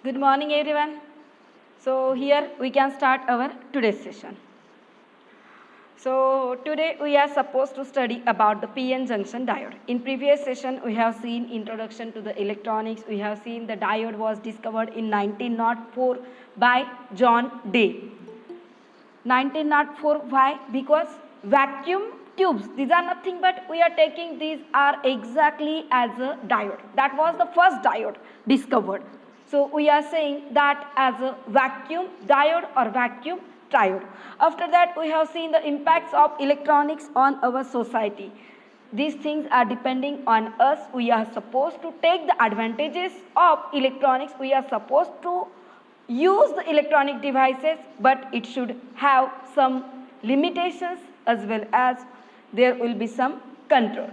Good morning, everyone. So here we can start our today's session. So today we are supposed to study about the PN junction diode. In previous session we have seen introduction to the electronics. We have seen the diode was discovered in 1904 by John Day. 1904, why? Because vacuum tubes, these are nothing but we are taking these are exactly as a diode. That was the first diode discovered. So we are saying that as a vacuum diode or vacuum triode. After that we have seen the impacts of electronics on our society. These things are depending on us. We are supposed to take the advantages of electronics. We are supposed to use the electronic devices, but it should have some limitations as well as there will be some control.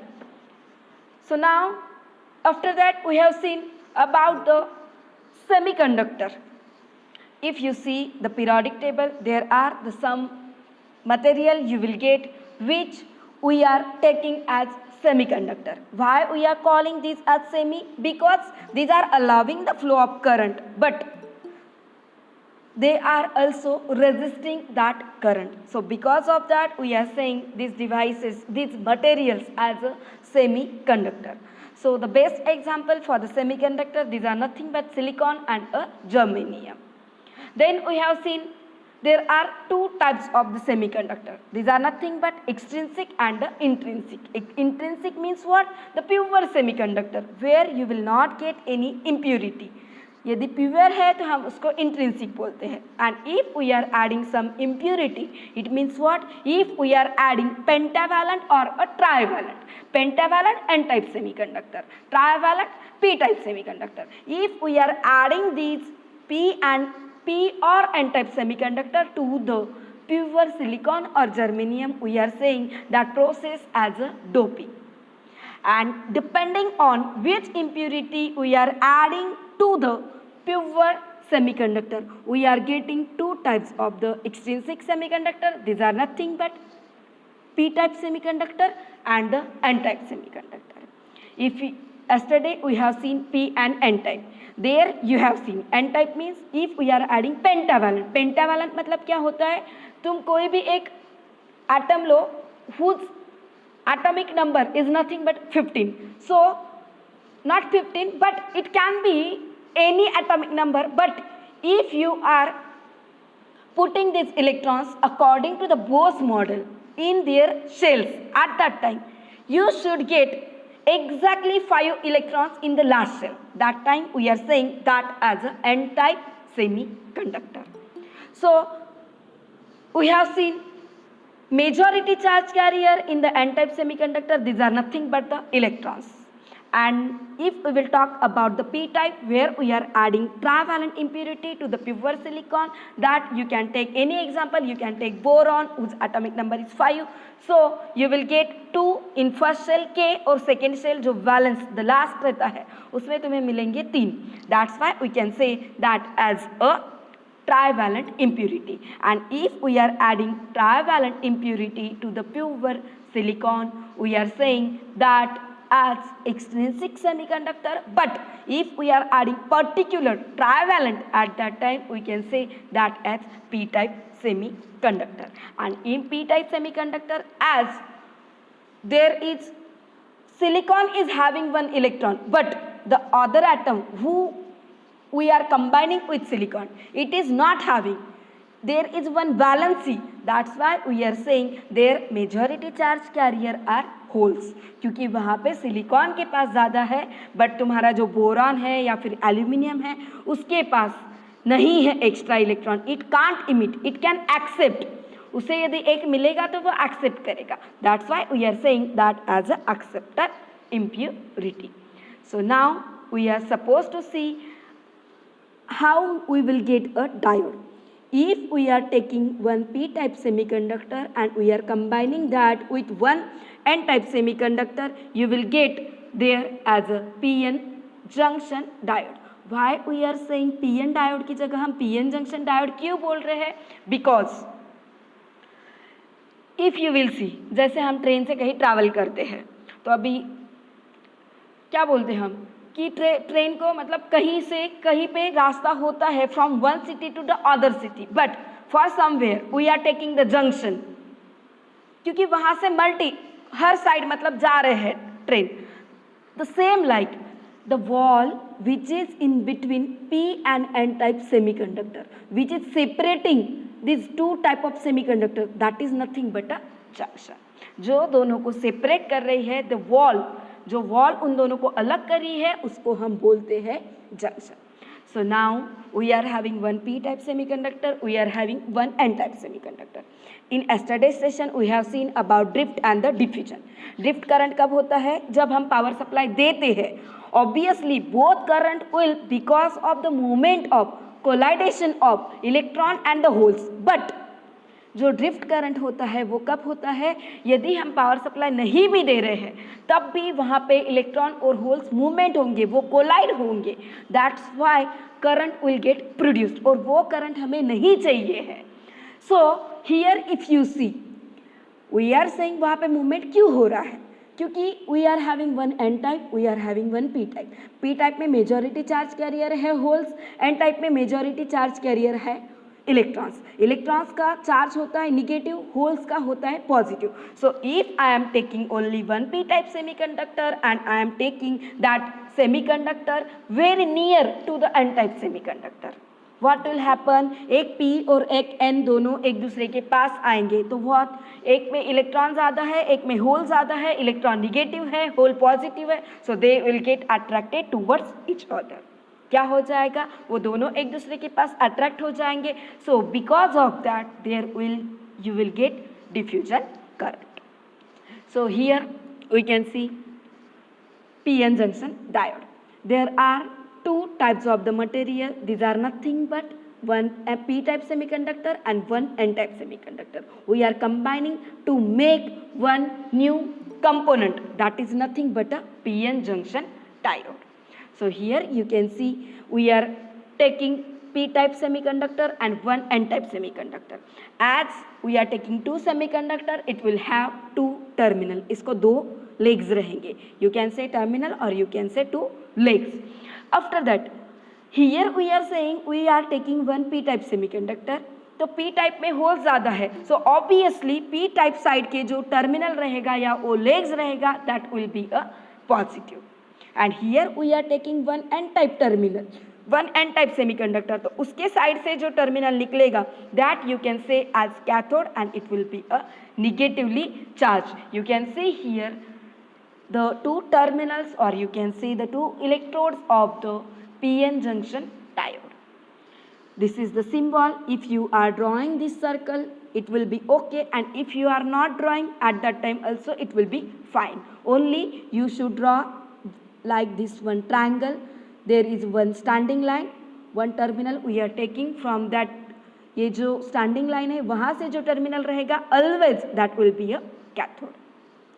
So now after that we have seen about the semiconductor. If you see the periodic table, there are some material you will get which we are taking as semiconductor. Why we are calling these as semi? Because these are allowing the flow of current, but they are also resisting that current. So because of that we are saying these devices, these materials as a semiconductor. So the best example for the semiconductor, these are nothing but silicon and a germanium. Then we have seen there are two types of the semiconductor. These are nothing but extrinsic and intrinsic. Intrinsic means what? The pure semiconductor where you will not get any impurity. यदि pure है तो हम उसको intrinsic बोलते हैं. And if we are adding some impurity it means what? If we are adding pentavalent और uh trivalent. Pentavalent N type semiconductor, trivalent P type semiconductor. If we are adding these P or N type semiconductor to the pure silicon or germanium, we are saying that process as a doping. And depending on which impurity we are adding to the pure semiconductor, we are getting two types of the extrinsic semiconductor. These are nothing but P type semiconductor and the N type semiconductor. Yesterday we have seen P and N type. There you have seen N type means if we are adding pentavalent. Pentavalent मतलब क्या होता है? तुम कोई भी एक atom low whose atomic number is nothing but 15. So not 15 but it can be any atomic number, but if you are putting these electrons according to the Bose model in their shells at that time, you should get exactly 5 electrons in the last shell. That time we are saying that as an N-type semiconductor. So we have seen majority charge carrier in the N-type semiconductor. These are nothing but the electrons. And if we will talk about the P-type, where we are adding trivalent impurity to the pure silicon, that you can take any example. You can take boron whose atomic number is 5. So you will get 2 in first shell K और second shell जो valence the last रहता है उसमें तुम्हें मिलेंगे 3. That's why we can say that as a trivalent impurity. And if we are adding trivalent impurity to the pure silicon, we are saying that as extrinsic semiconductor, but if we are adding particular trivalent at that time, we can say that as P-type semiconductor. And in P-type semiconductor, as there is silicon is having 1 electron, but the other atom who we are combining with silicon, it is not having. There is 1 valency. That's why we are saying their majority charge carrier are holes, क्योंकि वहाँ पे silicon के पास ज़्यादा है but तुम्हारा जो boron है या फिर एल्यूमिनियम है उसके पास नहीं है extra electron. It can't emit, it can accept. उसे यदि एक मिलेगा तो वो एक्सेप्ट करेगा. That's why we are saying that as a acceptor impurity. So now we are supposed to see how we will get a diode. If we are taking 1 P-type semiconductor and we are combining that with 1 N-type semiconductor, you will get there as a PN junction diode. Why we are saying PN diode की जगह हम PN junction diode क्यों बोल रहे हैं? Because if you will see, जैसे हम train से कहीं ट्रैवल करते हैं तो अभी क्या बोलते हैं हम? कि ट्रेन को मतलब कहीं से कहीं पे रास्ता होता है from one city to the other city, but for somewhere we are taking the junction, क्योंकि वहाँ से मल्टी हर साइड मतलब जा रहे हैं train. The same like the wall which is in between P and N type semiconductor, which is separating these two type of semiconductor, that is nothing but a junction. जो दोनों को separate कर रही है, the wall, जो wall उन दोनों को अलग कर रही है, उसको हम बोलते हैं junction. So now we are having one P type semiconductor, we are having one N type semiconductor. In yesterday's session we have seen about drift and the diffusion. Drift current कब होता है? जब हम पावर सप्लाई देते हैं. Obviously both current will because of the movement of collidation of electron and the holes. But जो drift current होता है वो कब होता है? यदि हम पावर सप्लाई नहीं भी दे रहे हैं तब भी वहाँ पे इलेक्ट्रॉन और होल्स मूवमेंट होंगे, वो कोलाइड होंगे. That's why current will get produced, और वो करंट हमें नहीं चाहिए है. So here if you see we are saying वहाँ पे मूवमेंट क्यों हो रहा है? क्योंकि we are having one N type, we are having one P type. P type में मेजॉरिटी चार्ज कैरियर है होल्स, एन टाइप में मेजॉरिटी चार्ज कैरियर है इलेक्ट्रॉन्स. इलेक्ट्रॉन्स का चार्ज होता है निगेटिव, होल्स का होता है positive. So if I am taking only one P type semiconductor and I am taking that semiconductor very near to the N type semiconductor, what will happen? एक P और एक N दोनों एक दूसरे के पास आएंगे तो व्हाट, एक में इलेक्ट्रॉन ज़्यादा है, एक में होल ज़्यादा है, इलेक्ट्रॉन निगेटिव है, होल पॉजिटिव है, so they will get attracted towards each other. क्या हो जाएगा? वो दोनों एक दूसरे के पास अट्रैक्ट हो जाएंगे. So because of that there will you will get diffusion current. So here we can see PN junction diode. There are two types of the material. These are nothing but one P type semiconductor and one N type semiconductor. We are combining to make one new component, that is nothing but a PN junction diode. So here you can see we are taking P type semiconductor and one N type semiconductor. As we are taking two semiconductor, it will have two terminal. इसको दो legs रहेंगे. You can say terminal or you can say two legs. After that, here we are saying we are taking one P type semiconductor. तो P type में hole ज़्यादा है, so obviously P type side के जो terminal रहेगा या वो legs रहेगा, that will be a positive. And here we are taking one N type terminal, one N type semiconductor. तो उसके साइड से जो टर्मिनल निकलेगा that you can say as cathode and it will be a negatively charged. You can see here the two terminals or you can see the two electrodes of the PN junction diode. This is the symbol. If you are drawing this circle, it will be okay, and if you are not drawing at that time also it will be fine. Only you should draw like this one triangle. There is one standing line, one terminal we are taking from that. ये जो standing line है वहाँ से जो terminal रहेगा always that will be a cathode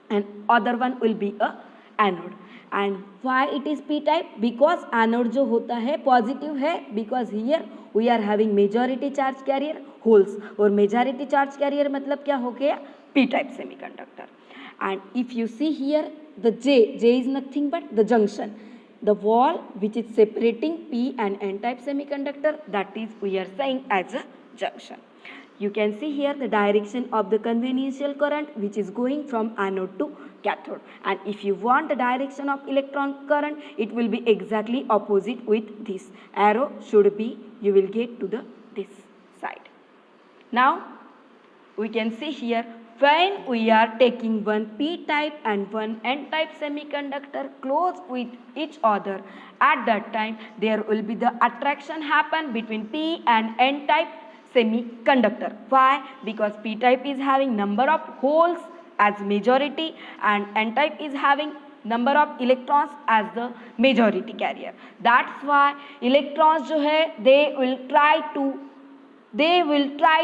and other one will be a anode. And why it is P type? Because anode जो होता है positive है, because here we are having majority charge carrier holes, और majority charge carrier मतलब क्या हो गया? P type semiconductor. And if you see here the J is nothing but the junction, the wall which is separating P and N type semiconductor, that is we are saying as a junction. You can see here the direction of the conventional current which is going from anode to cathode, and if you want the direction of electron current, it will be exactly opposite with this arrow should be, you will get to the this side. Now we can see here when we are taking one P type and one N type semiconductor close with each other, at that time there will be the attraction happen between P and N type semiconductor. Why? Because P type is having number of holes as majority and N type is having number of electrons as the majority carrier. That's why electrons जो है they will try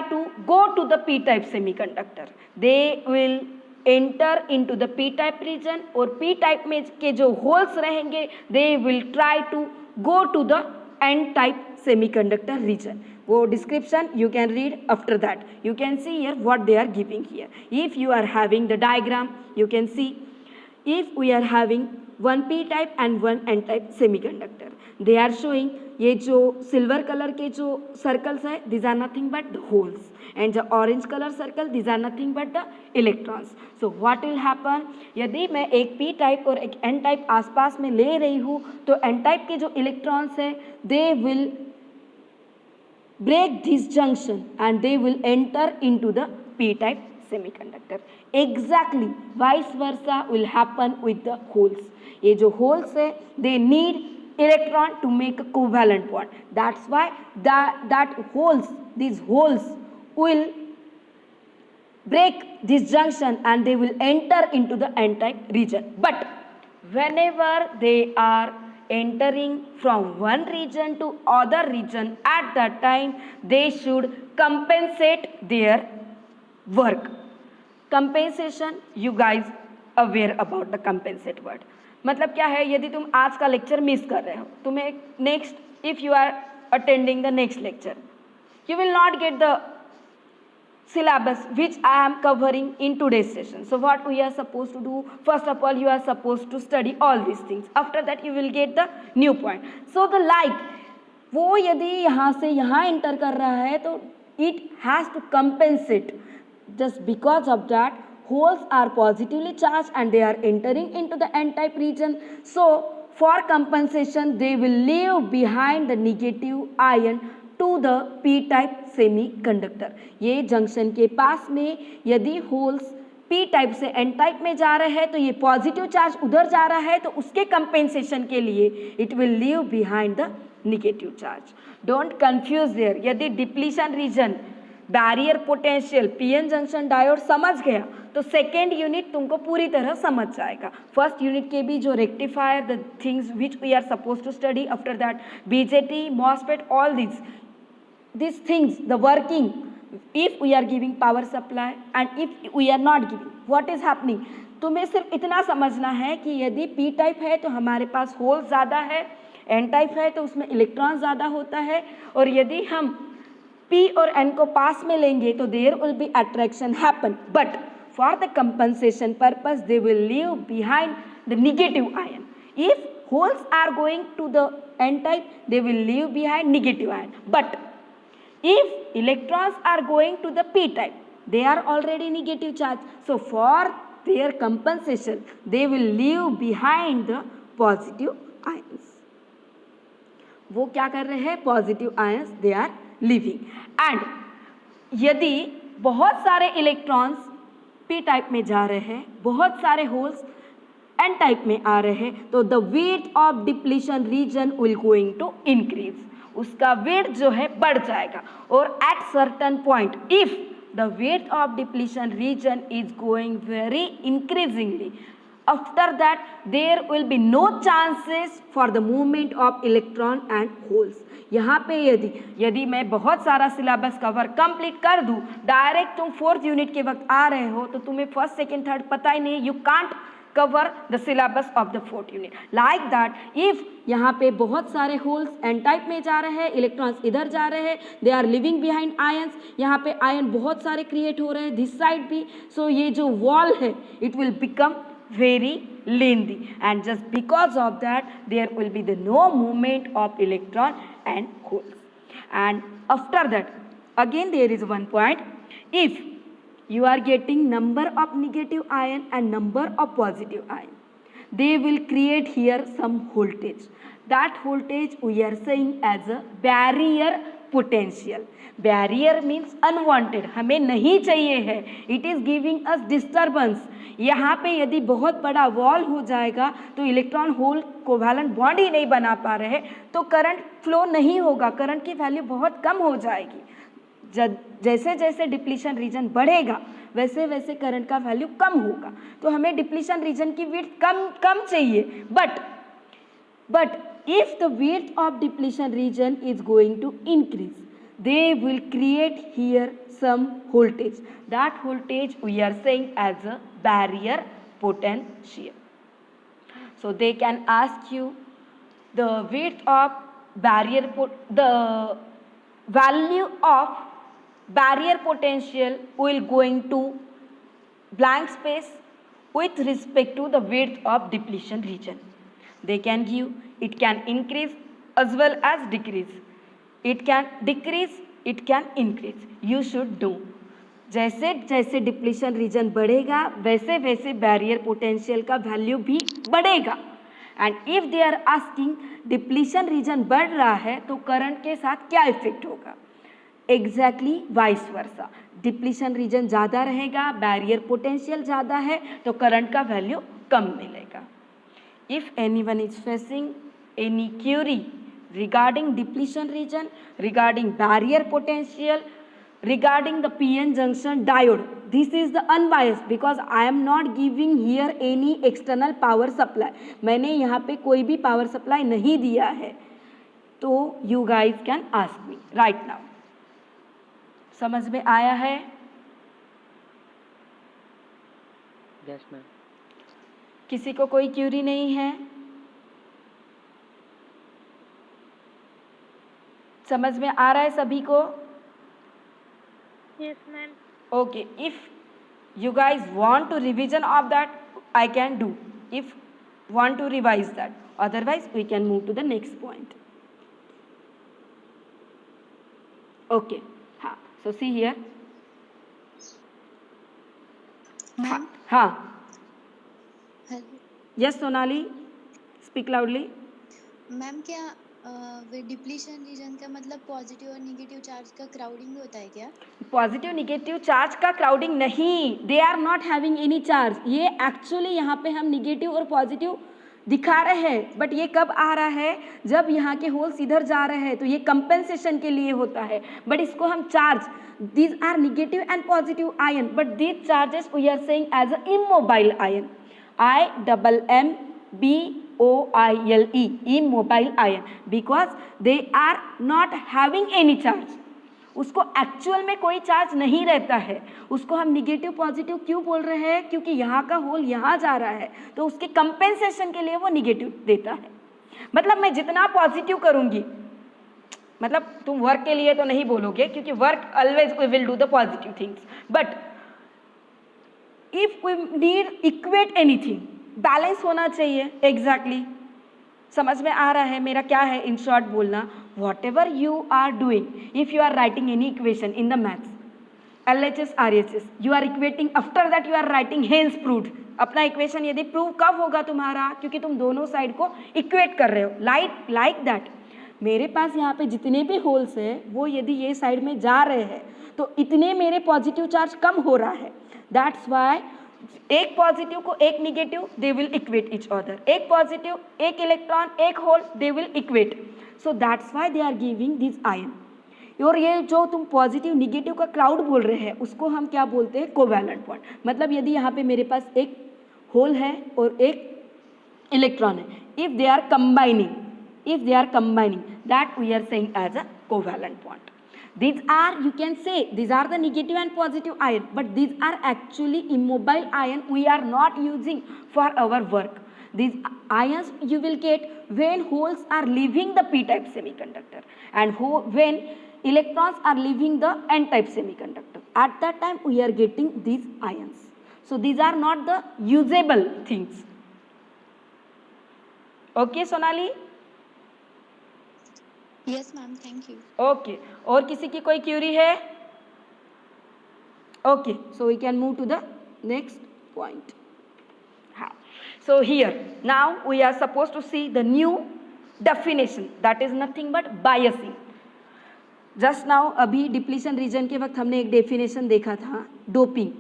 to go to the P type semiconductor. They will enter into the P type region, और P type में के जो holes रहेंगे they will try to go to the N type semiconductor region. वो description you can read after that. You can see here what they are giving here. If you are having the diagram, you can see if we are having one p type and one n type semiconductor. They are showing ये जो silver colour के जो circles है these are nothing but the holes and the orange color circle these are nothing but the electrons. So what will happen, यदि मैं एक p type और एक n type आसपास में ले रही हूँ तो n type के जो इलेक्ट्रॉन्स है they will break this junction and they will enter into the p type semiconductor. Exactly vice versa will happen with the holes. ये जो holes है they need electron to make a covalent bond. That's why these holes will break this junction and they will enter into the n-type region. But whenever they are entering from one region to other region, at that time they should compensate their work. Compensation, you guys aware about the compensate word. मतलब क्या है, यदि तुम आज का lecture miss कर रहे हो, तुम्हें next if you are attending the next lecture you will not get the syllabus which I am covering in today's session. So what we are supposed to do, first of all you are supposed to study all these things, after that you will get the new point. So the light वो यदि यहाँ से यहाँ enter कर रहा है तो it has to compensate. Just because of that holes are positively charged and they are entering into the n-type region. So for compensation they will leave behind the negative ion to the p-type semiconductor. ये junction के पास में यदि holes p type से n type में जा रहे हैं तो ये पॉजिटिव चार्ज उधर जा रहा है तो उसके कंपेंसेशन के लिए it will leave behind the negative charge. Don't confuse there. यदि depletion region barrier potential PN junction diode समझ गया तो सेकेंड यूनिट तुमको पूरी तरह समझ जाएगा. फर्स्ट यूनिट के भी जो rectifier the things which we are suppose to study, after that BJT MOSFET, all these things, the working, if we are giving power supply and if we are not giving, what is happening. तुम्हें सिर्फ इतना समझना है कि यदि p type है तो हमारे पास होल ज़्यादा है, n टाइप है तो उसमें इलेक्ट्रॉन ज़्यादा होता है, और यदि हम p और n को पास में लेंगे तो there will be attraction happen, but for the compensation purpose they will leave behind the negative ion. If holes are going to the n type they will leave behind negative ion, but if electrons are going to the p type they are already negative charge, so for their compensation they will leave behind the positive ions. वो क्या कर रहे हैं, positive ions they are leaving. And यदि बहुत सारे electrons p type में जा रहे हैं, बहुत सारे होल्स n टाइप में आ रहे हैं, तो the weight of depletion region will going to increase. उसका वेट जो है बढ़ जाएगा. और at certain point if the weight of depletion region is going very increasingly, after that there will be no chances for the movement of electron and holes. यहाँ पे यदि मैं बहुत सारा सिलेबस कवर कंप्लीट कर दूँ, डायरेक्ट तुम fourth unit के वक्त आ रहे हो तो तुम्हें फर्स्ट सेकेंड थर्ड पता ही नहीं, you can't cover the syllabus of the fourth unit. Like that, if यहाँ पे बहुत सारे होल्स n टाइप में जा रहे हैं, इलेक्ट्रॉन्स इधर जा रहे हैं, they are leaving behind ions, यहाँ पे आयन बहुत सारे क्रिएट हो रहे हैं दिस साइड भी, सो ये जो वॉल है it will become very lengthy, and just because of that there will be the no movement of electron and holes. And after that again there is one point, if you are getting number of negative ion and number of positive ion, they will create here some voltage. That voltage we are saying as a barrier potential. Barrier means unwanted, हमें नहीं चाहिए है, it is giving us disturbance. यहाँ पे यदि बहुत बड़ा wall हो जाएगा तो इलेक्ट्रॉन होल कोवैलेंट बॉन्ड ही नहीं बना पा रहे तो करंट फ्लो नहीं होगा, करंट की वैल्यू बहुत कम हो जाएगी. जैसे जैसे डिप्लीशन रीजन बढ़ेगा वैसे वैसे करंट का वैल्यू कम होगा. तो हमें डिप्लीशन रीजन की विड्थ कम चाहिए. But if the width of depletion region is going to increase, they will create here some voltage. That voltage we are saying as a barrier potential. So they can ask you the width of the value of barrier potential will going to blank space with respect to the width of depletion region. They can give, it can increase as well as decrease. It can decrease, it can increase. You should know. जैसे जैसे depletion region बढ़ेगा वैसे वैसे barrier potential का value भी बढ़ेगा. And if they are asking depletion region बढ़ रहा है तो करंट के साथ क्या इफेक्ट होगा, exactly vice versa. Depletion region ज़्यादा रहेगा, बैरियर पोटेंशियल ज़्यादा है तो करंट का वैल्यू कम मिलेगा. If anyone is facing any Curie regarding depletion region, regarding barrier potential, regarding the PN junction diode, this is the unbiased because I am not giving here any external power supply. मैंने यहाँ पे कोई भी power supply नहीं दिया है, तो you guys can ask me right now. समझ में आया है? Yes ma'am. किसी को कोई क्यूरी नहीं है? समझ में आ रहा है सभी को? Yes, ma'am. Okay, if you guys want to revision of that, I can do. If want to revise that, otherwise we can move to the next point. Okay, so see here. Ma'am. Yes, Sonali, speak loudly. Ma'am क्या depletion region का मतलब positive और negative charge का crowding होता है क्या? Positive negative charge का crowding नहीं, they are not having any charge. ये एक्चुअली यहाँ पे हम निगेटिव और पॉजिटिव दिखा रहे हैं, बट ये कब आ रहा है, जब यहाँ के होल्स इधर जा रहे हैं तो ये कंपेंसेशन के लिए होता है. बट इसको हम charge, these are negative and positive ion, but these charges we are saying as a immobile ion. IMMBOILE, immobile ion, because they are not having any charge. उसको एक्चुअल में कोई चार्ज नहीं रहता है. उसको हम निगेटिव पॉजिटिव क्यों बोल रहे हैं, क्योंकि यहाँ का होल यहाँ जा रहा है तो उसके कंपेंसेशन के लिए वो निगेटिव देता है. मतलब मैं जितना पॉजिटिव करूँगी, मतलब तुम वर्क के लिए तो नहीं बोलोगे क्योंकि work always we will do the positive things, but if we need equate anything, balance होना चाहिए. एग्जैक्टली समझ में आ रहा है मेरा क्या है इन शॉर्ट बोलना. Whatever you are doing, if you are writing any equation in the maths, LHS RHS, you are equating, after that you are writing hence proved. अपना इक्वेशन यदि प्रूव कब होगा तुम्हारा, क्योंकि तुम दोनों साइड को इक्वेट कर रहे हो. लाइक दैट मेरे पास यहाँ पे जितने भी होल्स है वो यदि ये साइड में जा रहे हैं तो इतने मेरे पॉजिटिव चार्ज कम हो रहा है. दैट्स वाई एक पॉजिटिव को एक negative, they will equate each other. एक पॉजिटिव, एक इलेक्ट्रॉन, एक hole, they will equate. So that's why they are giving this ion. और ये जो तुम पॉजिटिव निगेटिव का क्राउड बोल रहे हैं उसको हम क्या बोलते हैं, कोवैलेंट बॉन्ड. मतलब यदि यहाँ पे मेरे पास एक होल है और एक इलेक्ट्रॉन है, if they are combining that we are saying as a covalent bond. These are, you can say, these are the negative and positive ion, but these are actually immobile ion we are not using for our work. These ions you will get when holes are leaving the p-type semiconductor and when electrons are leaving the n-type semiconductor. At that time we are getting these ions. So these are not the usable things. Okay, Sonali? Yes ma'am, thank you. Okay, और किसी की कोई query है? Okay, so we can move to the next point. हाँ, so here now we are suppose to see the new definition, that is nothing but biasing. Just now अभी depletion region के वक्त हमने एक डेफिनेशन देखा था, doping.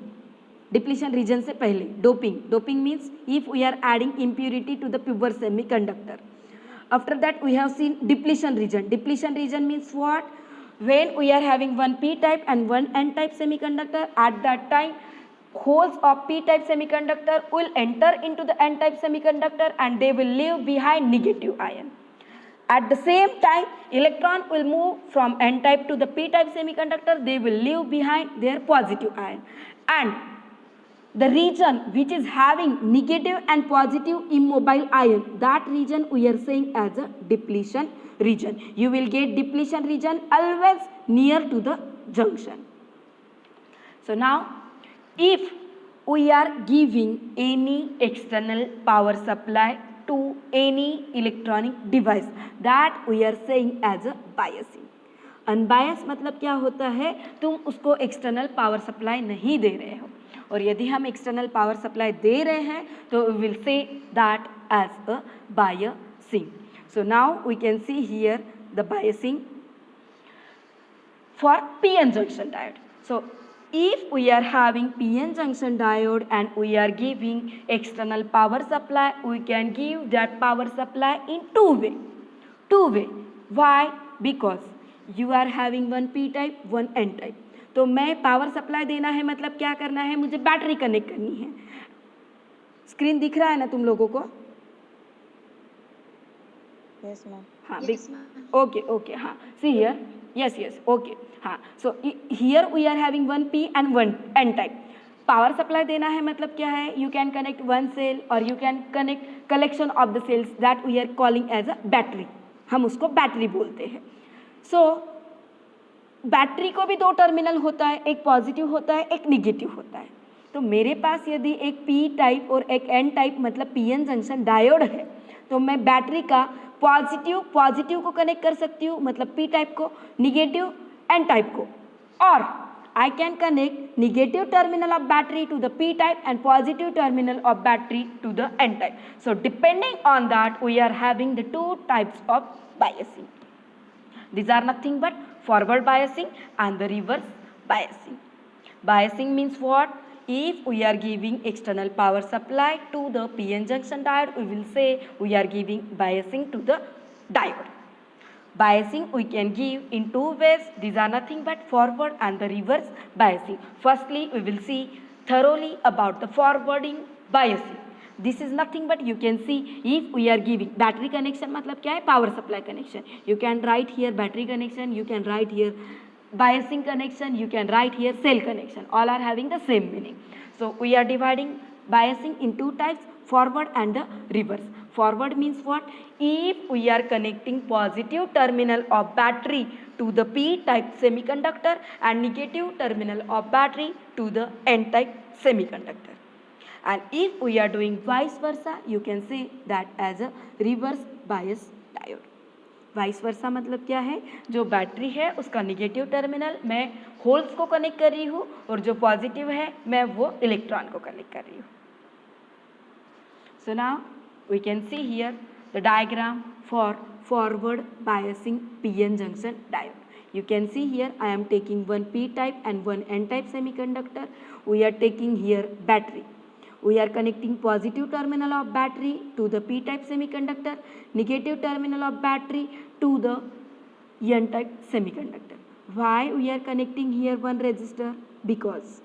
Depletion region से पहले doping means if we are adding impurity to the pure semiconductor. After that we have seen depletion region. Depletion region means what? When we are having one p-type and one n-type semiconductor, at that time holes of p-type semiconductor will enter into the n-type semiconductor and they will leave behind negative ion. At the same time electron will move from n-type to the p-type semiconductor, they will leave behind their positive ion. And the region which is having negative and positive immobile ion, that region we are saying as a depletion region. You will get depletion region always near to the junction. So now if we are giving any external power supply to any electronic device, that we are saying as a biasing. Unbias मतलब क्या होता है, तुम उसको external power supply नहीं दे रहे हो, और यदि हम एक्सटर्नल पावर सप्लाई दे रहे हैं तो we will say that as a biasing. So now we can see here the biasing for PN junction diode. So if we are having PN junction diode and we are giving external power supply, we can give that power supply in two way. Why? Because you are having one P type, one N type. तो मैं power supply देना है मतलब क्या करना है, मुझे battery connect करनी है. स्क्रीन दिख रहा है ना तुम लोगों को? Yes, ma'am. हाँ, Yes, ma'am. okay, हाँ, see here, yes, okay, हाँ, so here we are having one P and one N type. Power supply देना है मतलब क्या है, you can connect one cell or you can connect collection of the cells that we are calling as a battery. हम उसको battery बोलते हैं. so battery को भी दो टर्मिनल होता है, एक पॉजिटिव होता है, एक निगेटिव होता है. तो मेरे पास यदि एक पी टाइप और एक एन टाइप मतलब पीएन जंक्शन डायोड है, तो मैं बैटरी का पॉजिटिव को कनेक्ट कर सकती हूँ मतलब पी टाइप को, निगेटिव एन टाइप को, और I can connect negative terminal of battery to the P type and positive terminal of battery to the N type. So depending on that, we are having the two types of biasing. These are nothing but forward biasing and the reverse biasing. Biasing means what? If we are giving external power supply to the PN junction diode, we will say we are giving biasing to the diode. Biasing we can give in two ways. These are nothing but forward and the reverse biasing. Firstly, we will see thoroughly about the forwarding biasing. This is nothing but you can see if we are giving battery connection मतलब क्या है, power supply connection. You can write here battery connection, you can write here biasing connection, you can write here cell connection. All are having the same meaning. So we are dividing biasing in two types, forward and the reverse. Forward means what? If we are connecting positive terminal of battery to the P type semiconductor and negative terminal of battery to the N type semiconductor. And if we are doing vice versa, you can say that as a reverse bias diode. Vice versa मतलब क्या है, जो battery है उसका negative terminal मैं holes को connect कर रही हूँ और जो पॉजिटिव है मैं वो इलेक्ट्रॉन को कनेक्ट कर रही हूँ. So now we can see here the diagram for forward biasing PN junction diode. You can see here I am taking one P type and one N type semiconductor. We are taking here battery. We are connecting positive terminal of battery to the P type semiconductor, negative terminal of battery to the N type semiconductor. Why we are connecting here one resistor? Because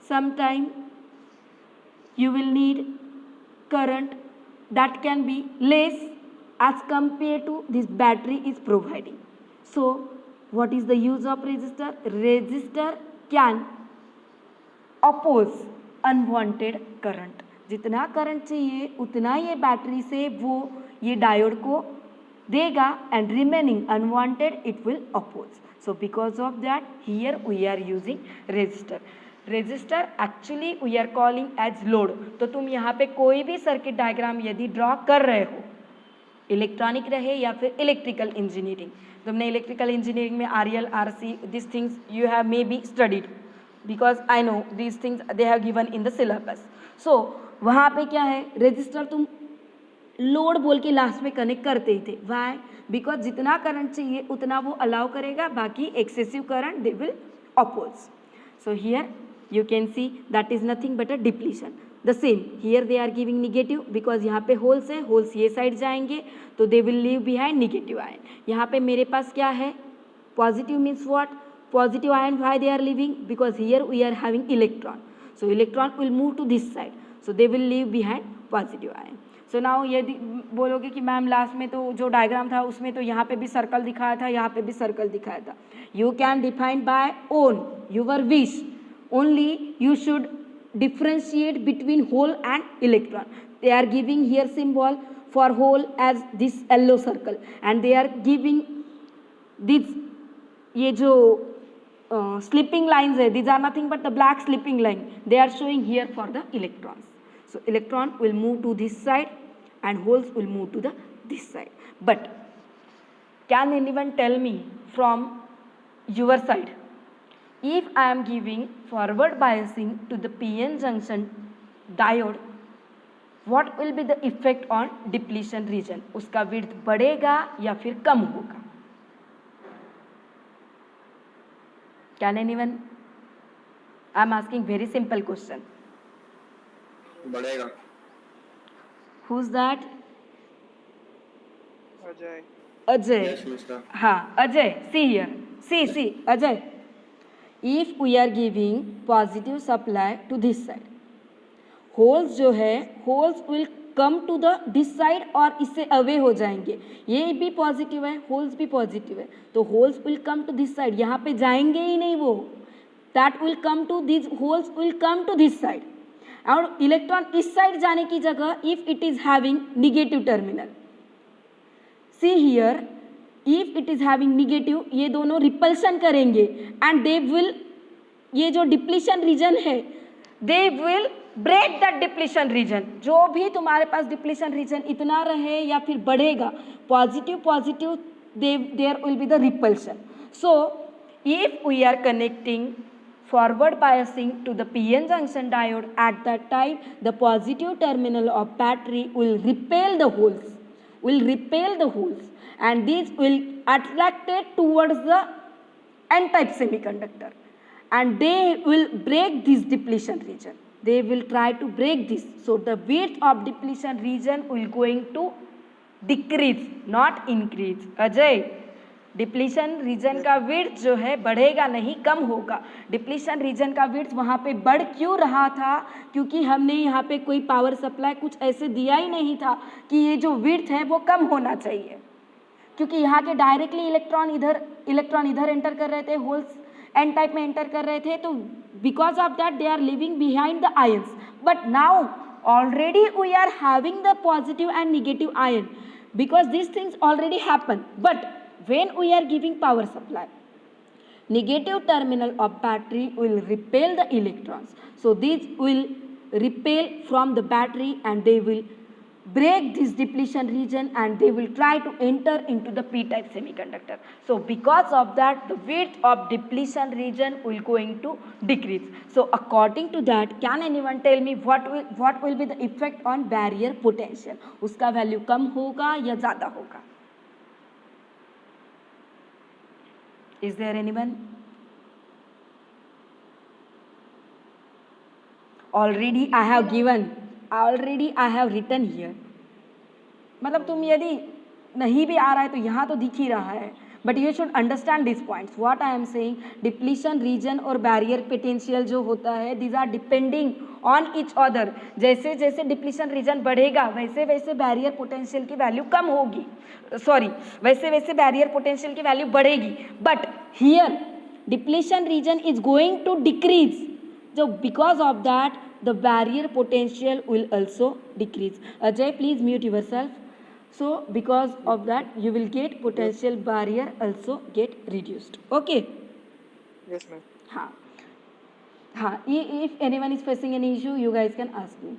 sometime you will need current that can be less as compared to this battery is providing. So what is the use of resistor? Resistor can oppose unwanted current. जितना current चाहिए उतना ये battery से वो ये diode को देगा and remaining unwanted it will oppose. So because of that here we are using resistor. Resistor actually we are calling as load. तो तुम यहाँ पे कोई भी सर्किट डायग्राम यदि ड्रॉ कर रहे हो, इलेक्ट्रॉनिक रहे या फिर इलेक्ट्रिकल इंजीनियरिंग, तुमने इलेक्ट्रिकल इंजीनियरिंग में RL RC this things you have maybe studied because I know this things they have given in the syllabus. So वहाँ पे क्या है, रेजिस्टर तुम लोड बोल के लास्ट में कनेक्ट करते ही थे. वाई? बिकॉज जितना करंट चाहिए उतना वो अलाउ करेगा, बाकी excessive current they will oppose. So here you can see that is nothing but a depletion. The same here they are giving negative because यहाँ पे होल्स है, होल्स ये साइड जाएंगे तो they will leave behind negative ion. यहाँ पे मेरे पास क्या है, positive means what? Positive ion why they are leaving? Because here we are having electron. So electron will move to this side. So they will leave behind positive ion. So now यदि बोलोगे कि ma'am last में तो जो diagram था उसमें तो यहाँ पे भी सर्कल दिखाया था, यहाँ पे भी सर्कल दिखाया था. You can define by own your wish. Only you should differentiate between hole and electron. They are giving here symbol for hole as this yellow circle and they are giving this ये जो slipping lines hai, these are nothing but the black slipping line, they are showing here for the electrons. So electron will move to this side and holes will move to the this side. But can anyone tell me from your side, if I am giving forward biasing to the PN junction diode, what will be the effect on depletion region? उसका width बढ़ेगा या फिर कम होगा? Can anyone? I am asking very simple question. बढ़ेगा. Who's that? Ajay. Ajay. Yes, Mr. हाँ, Ajay. See here. See, Ajay. If we are giving positive supply to this side, holes जो है holes will come to the this side और इससे away हो जाएंगे. ये भी पॉजिटिव है, होल्स भी पॉजिटिव है, तो holes will come to this side, यहाँ पे जाएंगे ही नहीं वो. That will come to this, holes will come to this side. और इलेक्ट्रॉन इस साइड जाने की जगह if it is having negative terminal, see here, if it is having negative, ये दोनों रिपल्शन करेंगे एंड दे विल, ये जो डिप्लीशन रीजन है, they will break that depletion region. जो भी तुम्हारे पास डिप्लीशन रीजन इतना रहे या फिर बढ़ेगा, positive there will be the repulsion. So if we are connecting forward biasing to the PN junction diode, at that time the positive terminal of battery will repel the holes, and these will attract it towards the n-type semiconductor, and they will break this depletion region. They will try to break this. So the width of depletion region will going to decrease, not increase. Ajay, depletion region का width जो है बढ़ेगा नहीं, कम होगा. Depletion region का width वहाँ पे बढ़ क्यों रहा था? क्योंकि हमने यहाँ पे कोई पावर सप्लाई कुछ ऐसे दिया ही नहीं था कि ये जो विड्थ है वो कम होना चाहिए, क्योंकि यहाँ के डायरेक्टली इलेक्ट्रॉन इधर एंटर कर रहे थे, होल्स एन टाइप में एंटर कर रहे थे, तो because of that they are leaving behind the ions. But now already we are having the positive and negative ion, because this things already happen. But when we are giving power supply, negative terminal of battery will repel the electrons. So these will repel from the battery and they will break this depletion region and they will try to enter into the p-type semiconductor. So because of that, the width of depletion region will going to decrease. So according to that, can anyone tell me what will be the effect on barrier potential? उसका value कम होगा या ज़्यादा होगा? Is there anyone? Already I have written here. मतलब तुम यदि नहीं भी आ रहा है तो यहाँ तो दिख ही रहा है. But you should understand these points. What I am saying, depletion region और barrier potential जो होता है, these are depending on each other. जैसे जैसे depletion region बढ़ेगा वैसे वैसे barrier potential की value कम होगी, वैसे वैसे barrier potential की value बढ़ेगी. But here depletion region is going to decrease. So because of that the barrier potential will also decrease. Ajay, please mute yourself. So because of that you will get potential barrier also get reduced. Okay? Yes, ma'am. हाँ, if anyone is facing any issue you guys can ask me.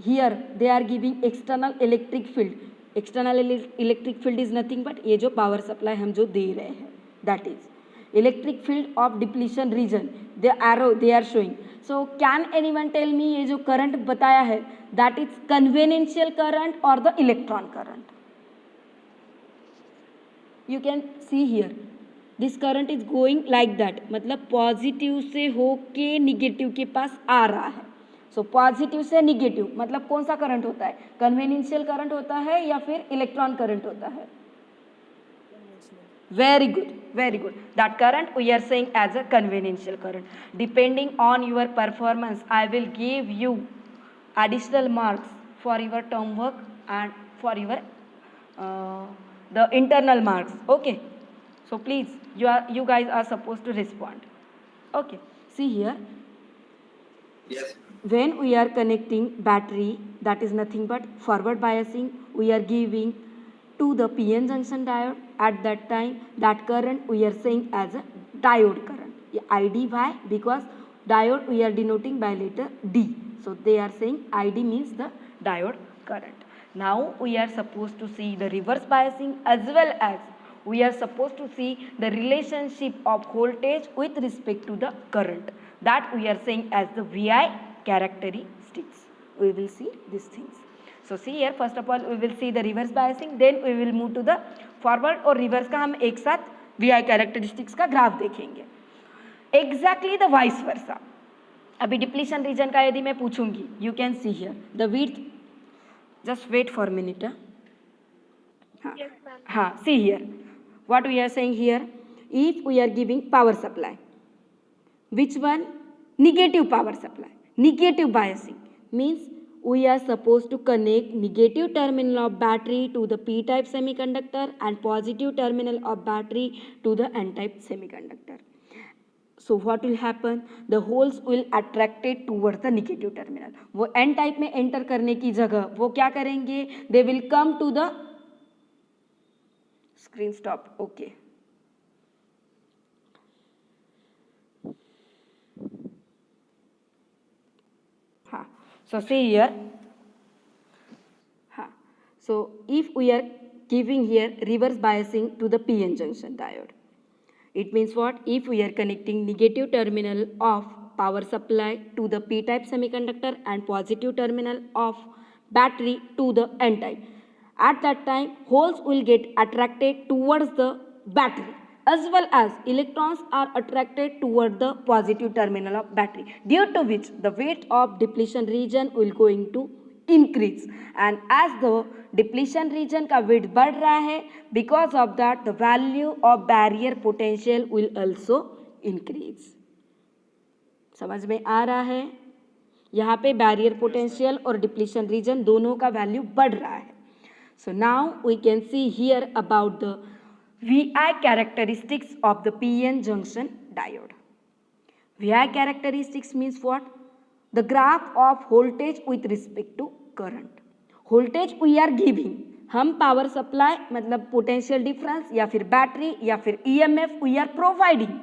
Here they are giving external electric field. External electric field is nothing but ये जो power supply हम जो दे रहे हैं, that is electric field of depletion region. The arrow they are showing. So can anyone tell me ये जो current बताया है, that is conventional current or the electron current? You can see here this current is going like that, मतलब positive से होके negative के पास आ रहा है. सो पॉजिटिव से निगेटिव मतलब कौन सा करंट होता है? कन्वेंशियल करंट होता है या फिर इलेक्ट्रॉन करंट होता है? Very good. That current we are saying as a conventional current. Depending on your performance, I will give you additional marks for your term work and for your the internal marks. Okay. So please, you guys are supposed to respond. Okay. See here. Yes. When we are connecting battery, that is nothing but forward biasing, we are giving to the PN junction diode. At that time, that current we are saying as a diode current. ID, why? Because diode we are denoting by letter D. So they are saying ID means the diode current. Now we are supposed to see the reverse biasing as well as we are supposed to see the relationship of voltage with respect to the current. That we are saying as the VI characteristics. We will see these things. So see here, first of all we will see the reverse biasing, then we will move to the forward और reverse का हम एक साथ VI characteristics का graph देखेंगे. Exactly the vice versa. अभी depletion reason का यदि मैं पूछूंगी, you can see here the width. Just wait for a minute. Yes, ma'am. हाँ, see here. What we are saying here, if we are giving power supply, which one? Negative power supply, negative biasing means we are supposed to connect negative terminal of battery to the p-type semiconductor and positive terminal of battery to the n-type semiconductor. So what will happen? The holes will attracted towards the negative terminal. वो n-type में enter करने की जगह वो क्या करेंगे? They will come to the screen stop. Okay. हाँ. So see here. हाँ. So if we are giving here reverse biasing to the PN junction diode, it means what? If we are connecting negative terminal of power supply to the p-type semiconductor and positive terminal of battery to the n-type, at that time holes will get attracted towards the battery as well as electrons are attracted toward the positive terminal of battery, due to which the weight of depletion region will going to increase, and as the depletion region का weight बढ़ रहा है, because of that the value of barrier potential will also increase. समझ में आ रहा है? यहाँ पे barrier potential और depletion region दोनों का value बढ़ रहा है. So now we can see here about the VI characteristics of the PN junction diode. VI characteristics means what? The graph of voltage with respect to current. Voltage we are giving, हम power supply मतलब potential difference या फिर battery या फिर EMF we are providing.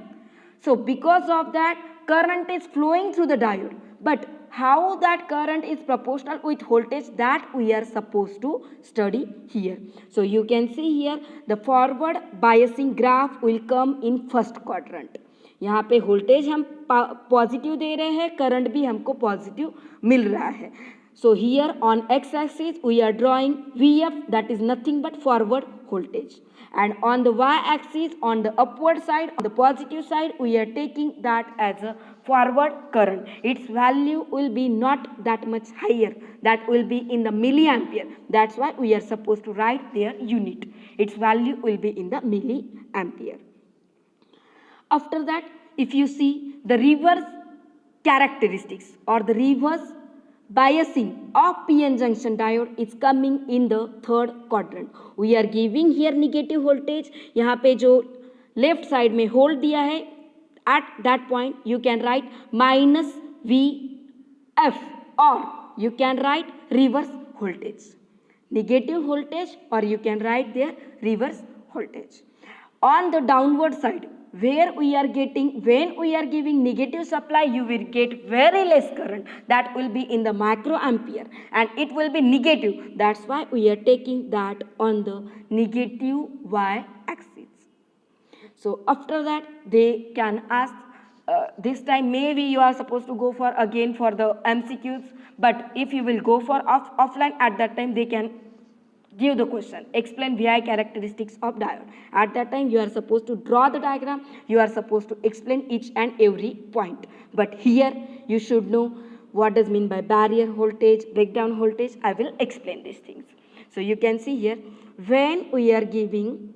So because of that current is flowing through the diode, but how that current is proportional with voltage, that we are supposed to study here. So you can see here the forward biasing graph will come in first quadrant. यहाँ पे voltage हम positive दे रहे हैं, current भी हमको positive मिल रहा है. So here on x-axis we are drawing VF, that is nothing but forward voltage, and on the y-axis on the upward side, on the positive side, we are taking that as a forward current. Its value will be not that much higher, that will be in the milliampere. That's why we are supposed to write their unit. Its value will be in the milliampere. After that, if you see the reverse characteristics or the reverse biasing of PN junction diode is coming in the third quadrant. We are giving here negative voltage. यहाँ पे जो left side में hold दिया है, at that point you can write minus VF, or you can write reverse voltage, negative voltage, or you can write there reverse voltage. On the downward side, where we are getting, when we are giving negative supply, you will get very less current, that will be in the microampere, and it will be negative. That's why we are taking that on the negative y-axis. So after that they can ask, this time maybe you are supposed to go for again for the MCQs, but if you will go for offline, at that time they can give the question, explain VI characteristics of diode. At that time you are supposed to draw the diagram, you are supposed to explain each and every point. But here you should know what does mean by barrier voltage, breakdown voltage. I will explain these things. So you can see here, when we are giving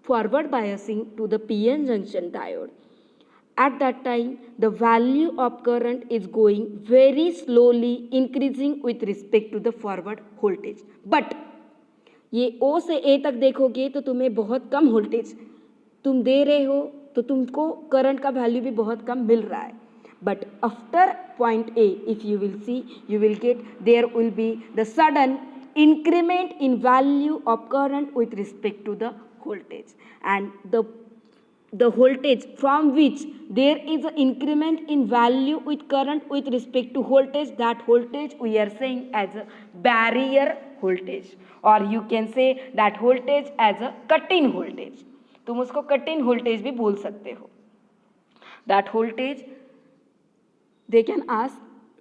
forward biasing to the PN junction diode, at that time the value of current is going very slowly increasing with respect to the forward voltage. But ये O से A तक देखोगे तो तुम्हें बहुत कम voltage तुम दे रहे हो, तो तुमको करंट का वैल्यू भी बहुत कम मिल रहा है. But after point A, if you will see, you will get there will be the sudden increment in value of current with respect to the voltage, and the voltage from which there is an increment in value with current with respect to voltage, that voltage we are saying as a barrier voltage, or you can say that voltage as a cut-in voltage. तुम उसको cut-in voltage भी बोल सकते हो. That voltage they can ask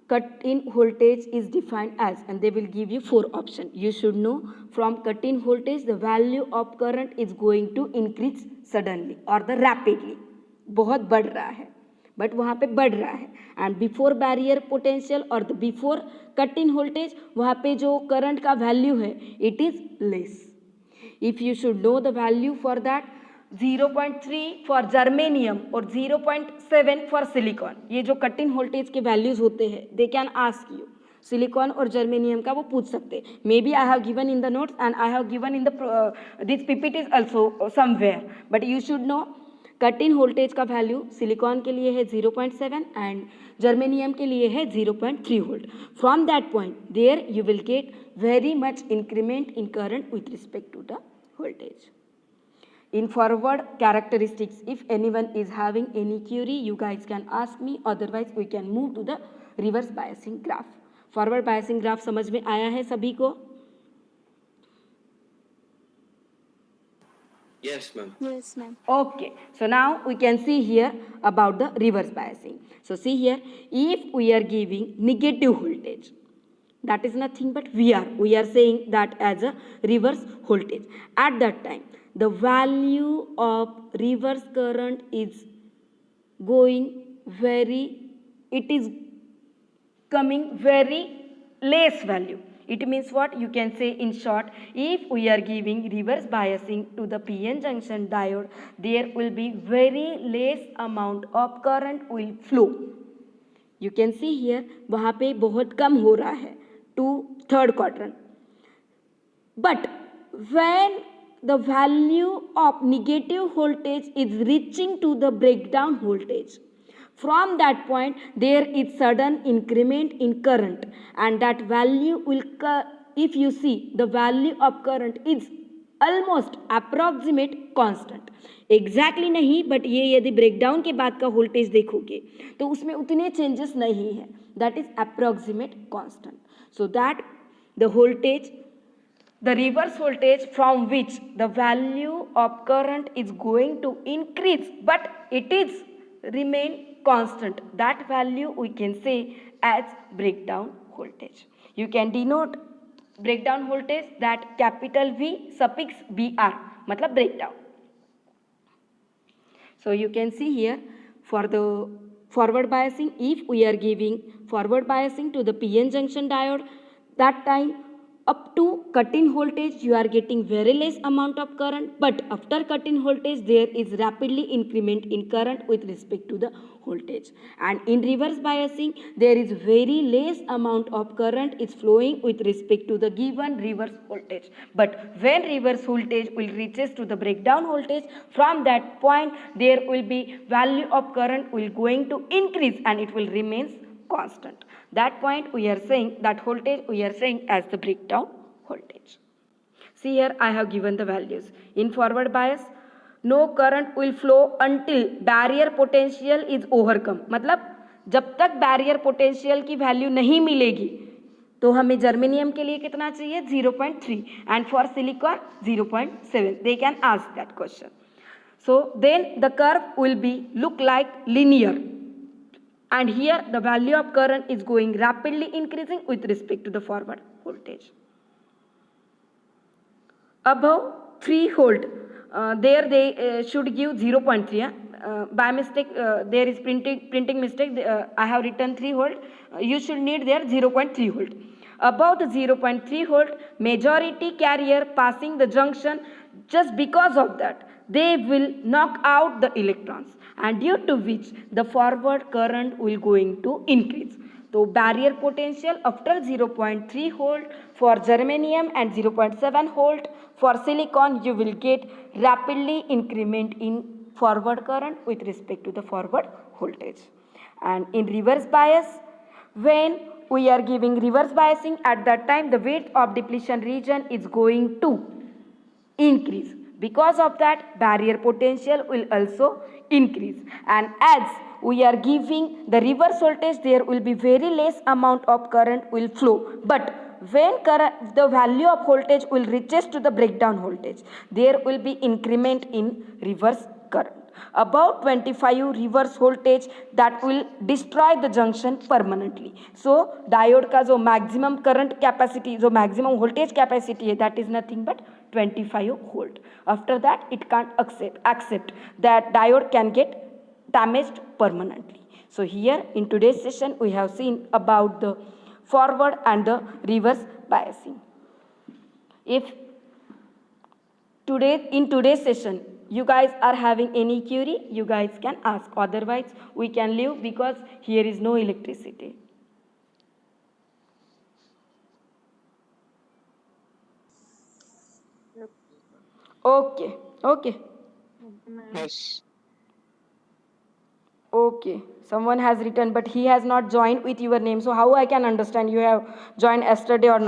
cut-in voltage is defined as, and they will give you 4 options. You should know from cut-in voltage the value of current is going to increase suddenly or the rapidly. बहुत बढ़ रहा है, but वहाँ पे बढ़ रहा है. And before barrier potential or the before cut-in voltage, वहाँ पे जो current का value है, it is less. If you should know the value for that, 0.3 for germanium और 0.7 फॉर सिलिकॉन, ये जो कट इन वोल्टेज के वैल्यूज होते हैं, they can ask you. Silicon और जर्मेनियम का वो पूछ सकते. Maybe I have given in the notes and I have given in the this PPT is also somewhere, but you should know cut in voltage का value silicon के लिए है 0.7 and germanium के लिए है 0.3 volt. From that point there you will get very much increment in current with respect to the voltage. In forward characteristics, if anyone is having any query, you guys can ask me, otherwise we can move to the reverse biasing graph. Forward biasing graph समझ में आया है सभी को? Yes, ma'am. Yes, ma'am. Okay, so now we can see here about the reverse biasing. So see here, if we are giving negative voltage, that is nothing but VR. We are saying that as a reverse voltage. At that time, the value of reverse current is going it is coming very less value. It means what? You can say in short, if we are giving reverse biasing to the PN junction diode, there will be very less amount of current will flow. You can see here, वहाँ पे बहुत कम हो रहा है to third quadrant. But when the value of negative voltage is reaching to the breakdown voltage, from that point there is sudden increment in current, and that value will if you see the value of current is almost approximate constant. exactly नहीं, but ये यदि breakdown के बाद का voltage देखोगे तो उसमें उतने changes नहीं है, that is approximate constant. So that the voltage, the reverse voltage from which the value of current is going to increase, but it is remain constant, that value we can say as breakdown voltage. You can denote breakdown voltage that capital V suffix BR, मतलब breakdown. So you can see here for the forward biasing, if we are giving forward biasing to the PN junction diode, that time up to cut-in voltage you are getting very less amount of current, but after cut-in voltage there is rapidly increment in current with respect to the voltage. And in reverse biasing there is very less amount of current is flowing with respect to the given reverse voltage. But when reverse voltage will reaches to the breakdown voltage, from that point there will be value of current will going to increase and it will remains constant. That point we are saying that voltage we are saying as the breakdown voltage. See here I have given the values. In forward bias, no current will flow until barrier potential is overcome. मतलब जब तक barrier potential की value नहीं मिलेगी तो हमें germanium के लिए कितना चाहिए? 0.3 and for silicon 0.7. They can ask that question. So then the curve will be look like linear. And here the value of current is going rapidly increasing with respect to the forward voltage. Above 3 volt, there they should give 0.3. By mistake, there is printing mistake. I have written 3 volt. You should need there 0.3 volt. Above the 0.3 volt, majority carrier passing the junction, just because of that, they will knock out the electrons, and due to which the forward current will going to increase. So barrier potential after 0.3 volt for germanium and 0.7 volt for silicon, you will get rapidly increment in forward current with respect to the forward voltage. And in reverse bias, when we are giving reverse biasing, at that time the width of depletion region is going to increase. Because of that, barrier potential will also increase. And as we are giving the reverse voltage, there will be very less amount of current will flow. But when the value of voltage will reaches to the breakdown voltage, there will be increment in reverse current. About 25 reverse voltage that will destroy the junction permanently. So diode का जो maximum current capacity, जो maximum voltage capacity है, that is nothing but 25 volt. After that, it can't accept that diode can get damaged permanently. So here in today's session we have seen about the forward and the reverse biasing. If in today's session you guys are having any query, you guys can ask. Otherwise we can leave because here is no electricity. Okay. Yes. Okay. Someone has written, but he has not joined with your name. So how I can understand you have joined yesterday or not?